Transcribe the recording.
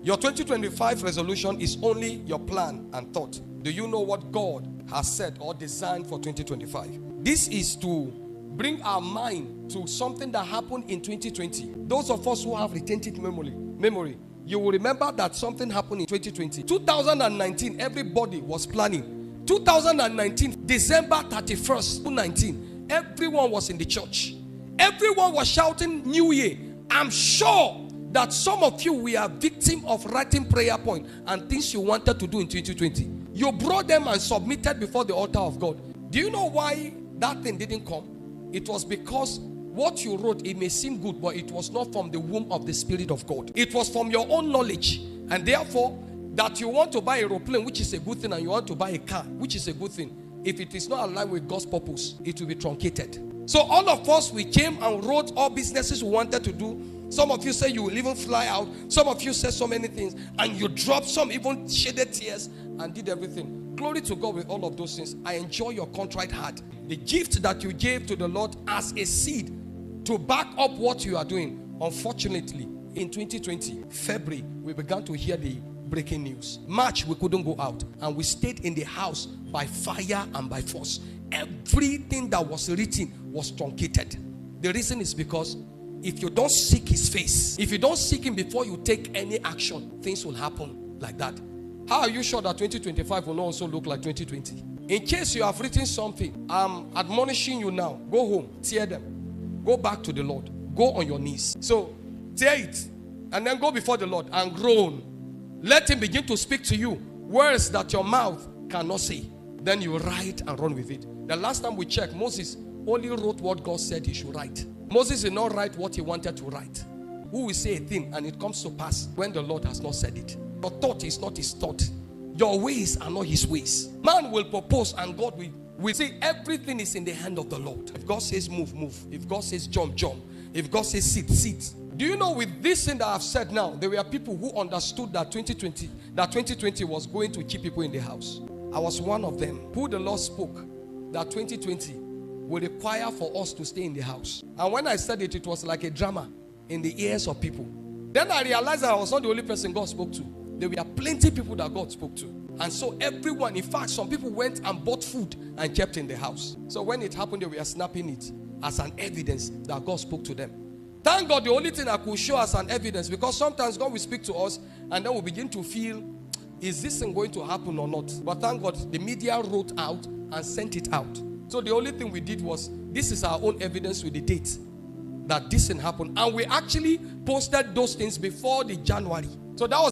Your 2025 resolution is only your plan and thought. Do you know what God has said or designed for 2025? This is to bring our mind to something that happened in 2020. Those of us who have retentive memory, you will remember that something happened in 2020. 2019, everybody was planning. 2019, December 31st, 2019, everyone was in the church. Everyone was shouting New Year. I'm sure that some of you were victim of writing prayer point and things you wanted to do in 2020. You brought them and submitted before the altar of God. Do you know why that thing didn't come? It was because what you wrote, it may seem good, but it was not from the womb of the Spirit of God. It was from your own knowledge. And therefore, that you want to buy an aeroplane, which is a good thing, and you want to buy a car, which is a good thing. If it is not aligned with God's purpose, it will be truncated. So all of us, we came and wrote all businesses we wanted to do. Some of you say you will even fly out. Some of you said so many things. And you dropped some, even shedded tears and did everything. Glory to God with all of those things. I enjoy your contrite heart. The gift that you gave to the Lord as a seed to back up what you are doing. Unfortunately, in 2020, February, we began to hear the breaking news. March, we couldn't go out. And we stayed in the house by fire and by force. Everything that was written was truncated. The reason is because if you don't seek his face, if you don't seek him before you take any action, things will happen like that. How are you sure that 2025 will not also look like 2020? In case you have written something, I'm admonishing you now. Go home, tear them. Go back to the Lord. Go on your knees. So, tear it. And then go before the Lord and groan. Let him begin to speak to you words that your mouth cannot say. Then you write and run with it. The last time we checked, Moses only wrote what God said he should write. Moses did not write what he wanted to write. Who will say a thing and it comes to pass when the Lord has not said it? Your thought is not his thought. Your ways are not his ways. Man will propose and God will say everything is in the hand of the Lord. If God says move, move. If God says jump, jump. If God says sit, sit. Do you know with this thing that I've said now, there were people who understood that 2020 was going to keep people in the house. I was one of them who the Lord spoke that 2020 will require for us to stay in the house. And when I said it, it was like a drama in the ears of people. Then I realized that I was not the only person God spoke to. There were plenty of people that God spoke to. And so everyone, in fact, some people went and bought food and kept in the house. So when it happened, they were snapping it as an evidence that God spoke to them. Thank God, the only thing I could show as an evidence, because sometimes God will speak to us and then we begin to feel, is this thing going to happen or not? But thank God, the media wrote out and sent it out. So the only thing we did was, this is our own evidence with the date that this thing happened. And we actually posted those things before the January. So that was